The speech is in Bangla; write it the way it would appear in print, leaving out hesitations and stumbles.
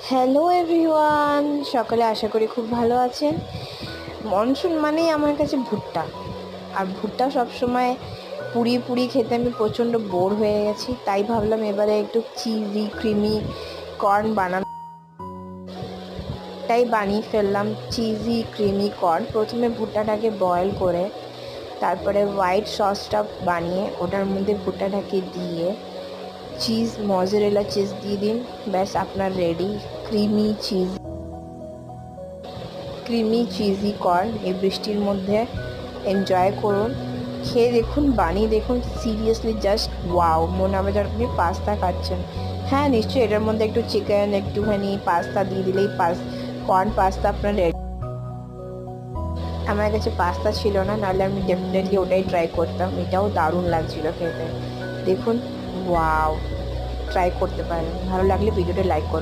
হ্যালো এভরিওয়ান, সকলে আশা করি খুব ভালো আছেন। মনসুন মানেই আমার কাছে ভুট্টা, আর ভুট্টা সবসময় পুড়িয়ে পুড়িয়ে খেতে আমি প্রচণ্ড বোর হয়ে গেছি। তাই ভাবলাম এবারে একটু চিজি ক্রিমি কর্ন বানিয়ে ফেললাম। চিজি ক্রিমি কর্ন প্রথমে ভুট্টাটাকে বয়েল করে তারপরে হোয়াইট সসটা বানিয়ে ওটার মধ্যে ভুট্টাটাকে দিয়ে চিজ মজেরেলা চিজ দিয়ে দিন, ব্যাস আপনার রেডি ক্রিমি চিজি কর্ন। এই বৃষ্টির মধ্যে এনজয় করুন, খেয়ে দেখুন, বানিয়ে দেখুন। সিরিয়াসলি জাস্ট ওয়াও, মনে হবে যেন আপনি পাস্তা খাচ্ছেন। হ্যাঁ নিশ্চয়ই, এটার মধ্যে একটু চিকেন, একটুখানি পাস্তা দিয়ে দিলেই কর্ন পাস্তা আপনার রেডি। আমার কাছে পাস্তা ছিল না, নাহলে আমি ডেফিনেটলি ওটাই ট্রাই করতাম। এটাও দারুণ লাগছিল খেতে। দেখুন, ওয়াও, ট্রাই করতে পারেন। ভালো লাগলে ভিডিওটা লাইক করুন।